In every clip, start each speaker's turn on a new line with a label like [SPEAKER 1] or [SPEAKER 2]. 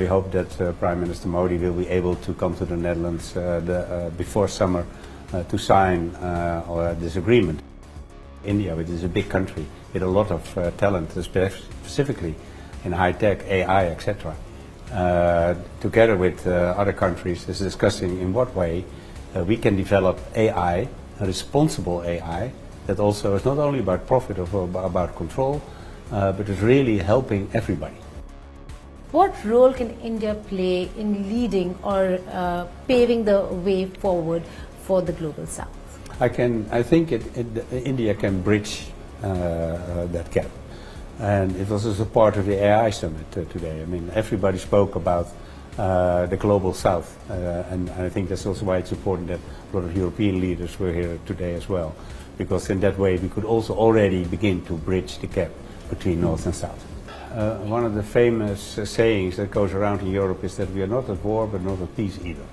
[SPEAKER 1] We hope that Prime Minister Modi will be able to come to the Netherlands before summer to sign this agreement. India, which is a big country with a lot of talent, specifically in high-tech, AI, etc., together with other countries, is discussing in what way we can develop AI, a responsible AI, that also is not only about profit or about control, but is really helping everybody.
[SPEAKER 2] What role can India play in leading or paving the way forward for the global south?
[SPEAKER 1] I think India can bridge that gap. And it was also part of the AI summit today. I mean, everybody spoke about the global south, and I think that's also why it's important that a lot of European leaders were here today as well, because in that way we could also already begin to bridge the gap between north and south. One of the famous sayings that goes around in Europe is that we are not at war but not at peace either.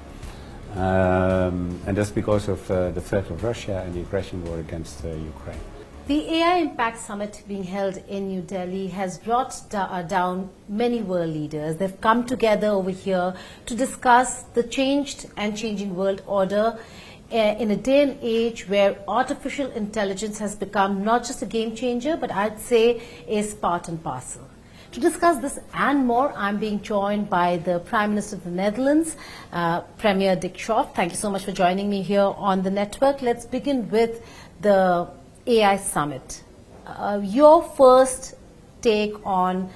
[SPEAKER 1] And that's because of the threat of Russia and the aggression war against Ukraine.
[SPEAKER 2] The AI Impact Summit being held in New Delhi has brought down many world leaders. They've come together over here to discuss the changed and changing world order in a day and age where artificial intelligence has become not just a game changer, but I'd say is part and parcel. To discuss this and more, I'm being joined by the Prime Minister of the Netherlands, Premier Dick Schoof. Thank you so much for joining me here on the network. Let's begin with the AI Summit. Your first take on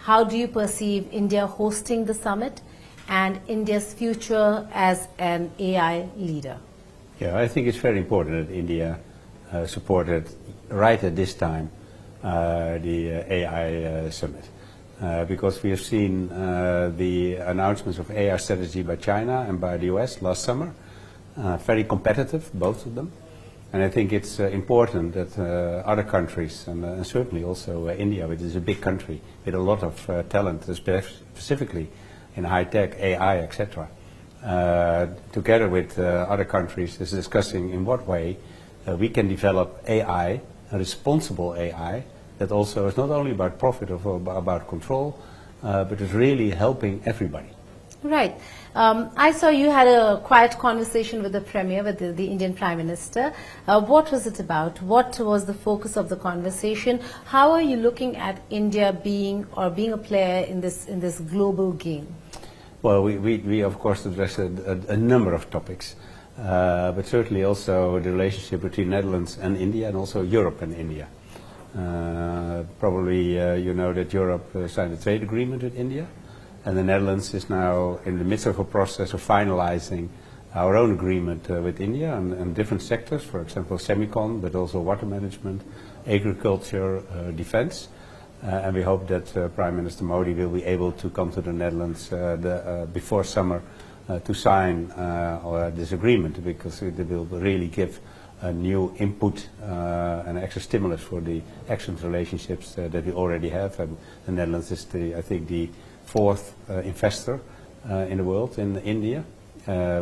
[SPEAKER 2] how do you perceive India hosting the summit and India's future as an AI leader?
[SPEAKER 1] Yeah, I think it's very important that India supported right at this time the AI summit. Because we have seen the announcements of AI strategy by China and by the US last summer, very competitive, both of them. And I think it's important that other countries, and certainly also India, which is a big country with a lot of talent, specifically in high-tech, AI, etc., together with other countries, is discussing in what way we can develop AI, a responsible AI, that also is not only about profit or about control, but is really helping everybody.
[SPEAKER 2] Right. I saw you had a quiet conversation with the Premier, with the Indian Prime Minister. What was it about? What was the focus of the conversation? How are you looking at India being a player in this global game?
[SPEAKER 1] Well, we of course addressed a number of topics, but certainly also the relationship between Netherlands and India, and also Europe and India. Probably you know that Europe signed a trade agreement with India, and the Netherlands is now in the midst of a process of finalizing our own agreement with India on different sectors, for example semicon, but also water management, agriculture, defense. And we hope that Prime Minister Modi will be able to come to the Netherlands before summer to sign this agreement, because it will really give a new input and extra stimulus for the excellent relationships that we already have. And the Netherlands is, I think, the fourth investor in the world in India,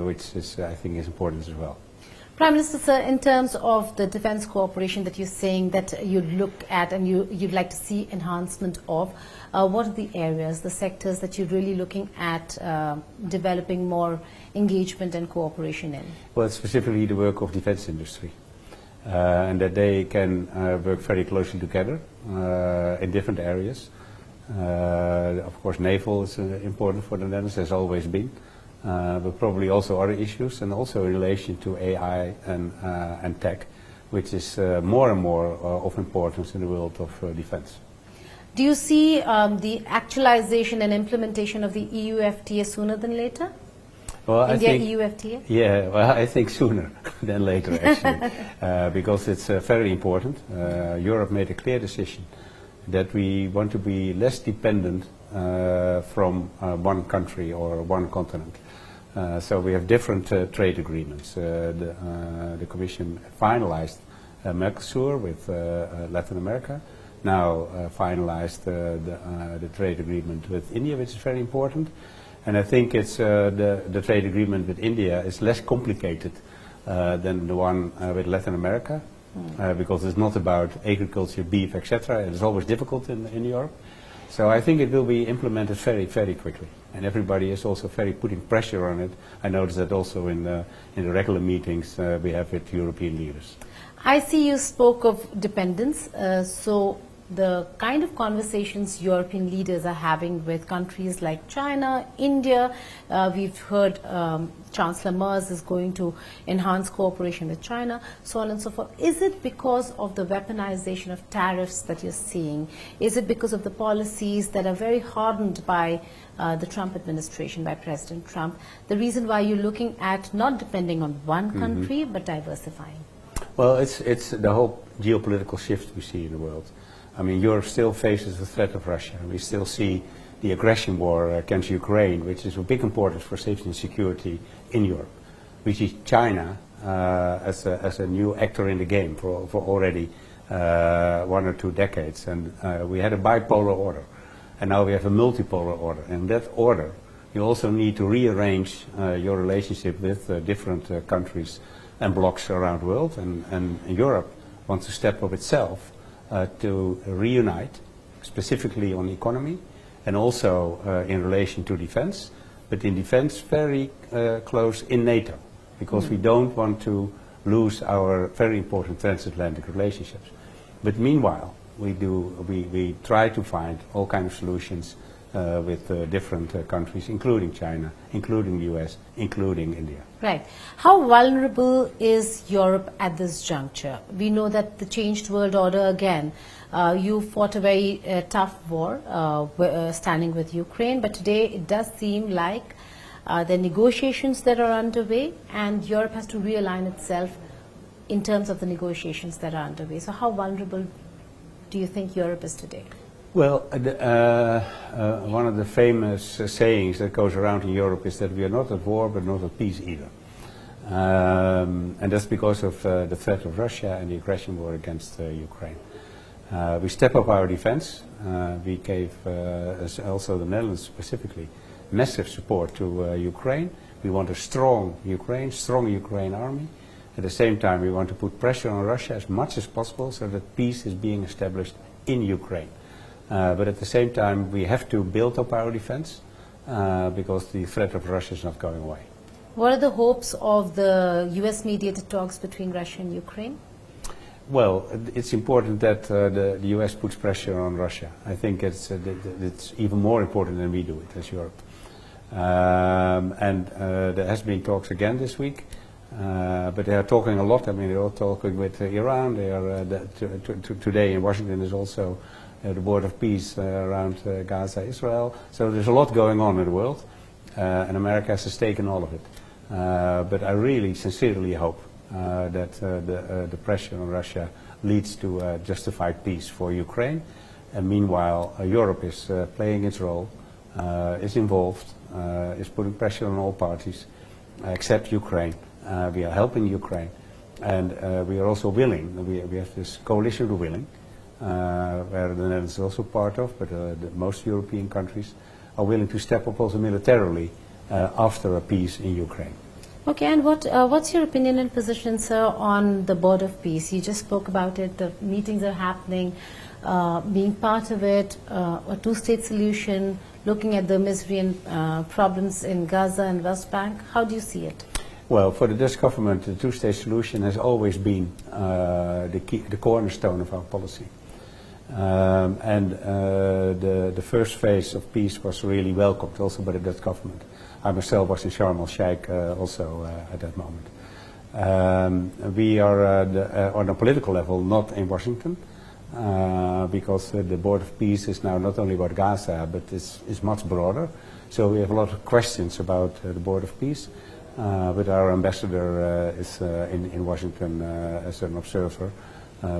[SPEAKER 1] which is, I think, is important as well.
[SPEAKER 2] Prime Minister, sir, in terms of the defense cooperation that you're saying that you'd look at and you'd like to see enhancement of, what are the areas, the sectors that you're really looking at developing more engagement and cooperation in? Well,
[SPEAKER 1] specifically the work of defense industry, and that they can work very closely together in different areas. Of course, naval is important for the Netherlands, has always been. But probably also other issues, and also in relation to AI and tech, which is more and more of importance in the world of defense.
[SPEAKER 2] Do you see the actualization and implementation of the EU FTA sooner than later?
[SPEAKER 1] Well,
[SPEAKER 2] EU FTA?
[SPEAKER 1] Yeah, well, I think sooner than later, actually, because it's very important. Europe made a clear decision that we want to be less dependent from one country or one continent. So we have different trade agreements. The Commission finalized Mercosur with Latin America, now finalized the trade agreement with India, which is very important. And I think it's the trade agreement with India is less complicated than the one with Latin America, because it's not about agriculture, beef, etc. It is always difficult in Europe. So I think it will be implemented very, very quickly. And everybody is also very putting pressure on it. I noticed that also in the regular meetings we have with European leaders.
[SPEAKER 2] I see you spoke of dependence. So the kind of conversations European leaders are having with countries like China, India, we've heard Chancellor Merz is going to enhance cooperation with China, so on and so forth. Is it because of the weaponization of tariffs that you're seeing? Is it because of the policies that are very hardened by the Trump administration, by President Trump? The reason why you're looking at not depending on one country, but diversifying?
[SPEAKER 1] Well, it's the whole geopolitical shift we see in the world. I mean, Europe still faces the threat of Russia. We still see the aggression war against Ukraine, which is of big importance for safety and security in Europe. We see China as a new actor in the game for already 1 or 2 decades. And we had a bipolar order, and now we have a multipolar order. And in that order, you also need to rearrange your relationship with different countries and blocs around the world. And Europe wants to step up itself to reunite, specifically on economy, and also in relation to defense, but in defense very close in NATO, because we don't want to lose our very important transatlantic relationships. But meanwhile, we try to find all kinds of solutions with different countries, including China, including the US, including India.
[SPEAKER 2] Right. How vulnerable is Europe at this juncture? We know that the changed world order again, you fought a very tough war standing with Ukraine, but today it does seem like the negotiations that are underway, and Europe has to realign itself in terms of the negotiations that are underway. So how vulnerable do you think Europe is today?
[SPEAKER 1] Well, one of the famous sayings that goes around in Europe is that we are not at war, but not at peace either. And that's because of the threat of Russia and the aggression war against Ukraine. We step up our defense. We gave, also the Netherlands specifically, massive support to Ukraine. We want a strong Ukraine army. At the same time, we want to put pressure on Russia as much as possible so that peace is being established in Ukraine. But at the same time, we have to build up our defense because the threat of Russia is not going away.
[SPEAKER 2] What are the hopes of the US-mediated talks between Russia and Ukraine?
[SPEAKER 1] Well, it's important that the US puts pressure on Russia. I think it's even more important than we do it as Europe. And there has been talks again this week. But they are talking a lot. I mean, they're all talking with Iran. They are today in Washington is also the Board of Peace around Gaza, Israel. So there's a lot going on in the world, and America has a stake in all of it. But I really sincerely hope that the pressure on Russia leads to justified peace for Ukraine. And meanwhile, Europe is playing its role, is involved, is putting pressure on all parties, except Ukraine. We are helping Ukraine, and we are also willing. We have this coalition of the willing, where the Netherlands is also part of, but most European countries are willing to step up also militarily after a peace in Ukraine.
[SPEAKER 2] Okay, and what's your opinion and position, sir, on the Board of Peace? You just spoke about it, the meetings are happening, being part of it, a two-state solution, looking at the misery and problems in Gaza and West Bank. How do you see it?
[SPEAKER 1] Well, for the Dutch government, the two-state solution has always been the cornerstone of our policy. And the first phase of peace was really welcomed also by the Dutch government. I myself was in Sharm el-Sheikh also at that moment. We are on a political level not in Washington because the Board of Peace is now not only about Gaza but is much broader. So we have a lot of questions about the Board of Peace. But our ambassador is in Washington as an observer.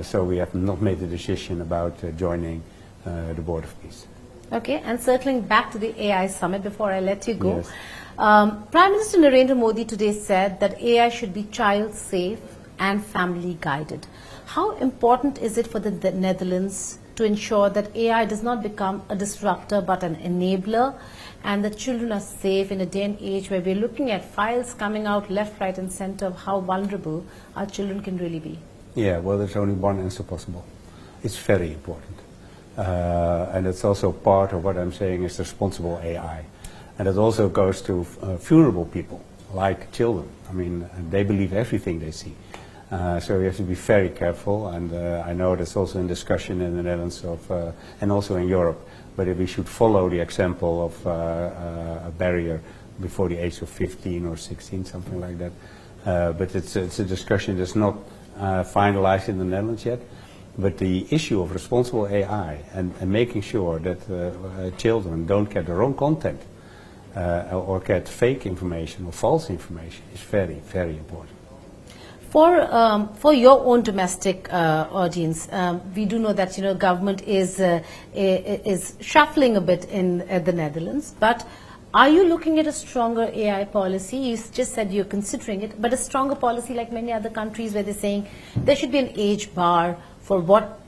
[SPEAKER 1] So we have not made the decision about joining the Board of Peace.
[SPEAKER 2] Okay, and circling back to the AI summit before I let you go.
[SPEAKER 1] Yes.
[SPEAKER 2] Prime Minister Narendra Modi today said that AI should be child safe and family guided. How important is it for the Netherlands to ensure that AI does not become a disruptor but an enabler, and that children are safe in a day and age where we're looking at files coming out left, right and center of how vulnerable our children can really be?
[SPEAKER 1] Yeah, well, there's only one answer possible. It's very important. And it's also part of what I'm saying is responsible AI. And it also goes to vulnerable people, like children. I mean, they believe everything they see. So we have to be very careful, and I know that's also in discussion in the Netherlands and also in Europe, whether we should follow the example of a barrier before the age of 15 or 16, something like that. But it's a discussion that's not finalized in the Netherlands yet. But the issue of responsible AI and making sure that children don't get the wrong content or get fake information or false information is very, very important.
[SPEAKER 2] For your own domestic audience, we do know that government is shuffling a bit in the Netherlands. But are you looking at a stronger AI policy? You just said you're considering it, but a stronger policy like many other countries where they're saying there should be an age bar for what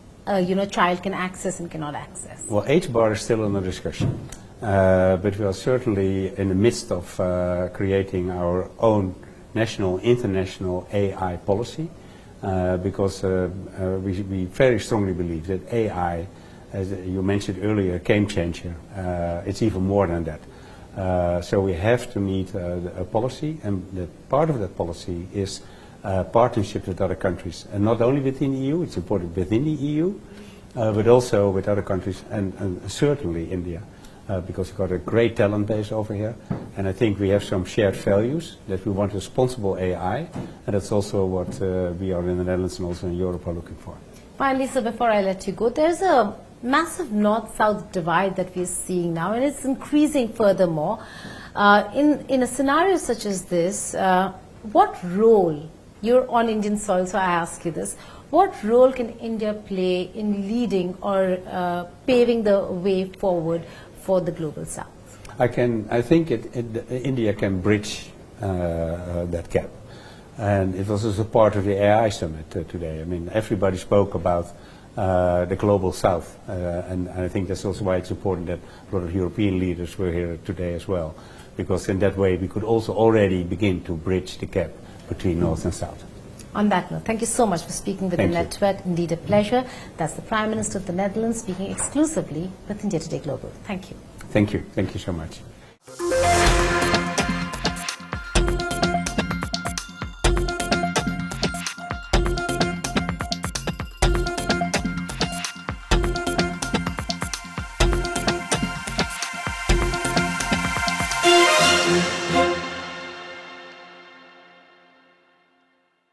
[SPEAKER 2] child can access and cannot access.
[SPEAKER 1] Well, age bar is still under discussion, but we are certainly in the midst of creating our own national, international AI policy, because we very strongly believe that AI, as you mentioned earlier, a game changer. It's even more than that. So we have to need a policy, and part of that policy is partnership with other countries, and not only within the EU. It's important within the EU, but also with other countries, and certainly India. Because we've got a great talent base over here, and I think we have some shared values that we want responsible AI, and that's also what we are in the Netherlands and also in Europe are looking for.
[SPEAKER 2] Finally, so before I let you go, there's a massive north-south divide that we're seeing now, and it's increasing furthermore. In a scenario such as this, what role, you're on Indian soil, so I ask you this, what role can India play in leading or paving the way forward for the global south?
[SPEAKER 1] I think India can bridge that gap, and it was also part of the AI summit today. I mean, everybody spoke about the global south, and I think that's also why it's important that a lot of European leaders were here today as well, because in that way we could also already begin to bridge the gap between north and south.
[SPEAKER 2] On that note, thank you so much for speaking with the Network. Indeed a pleasure. That's the Prime Minister of the Netherlands speaking exclusively with India Today Global. Thank you.
[SPEAKER 1] Thank you. Thank you so much.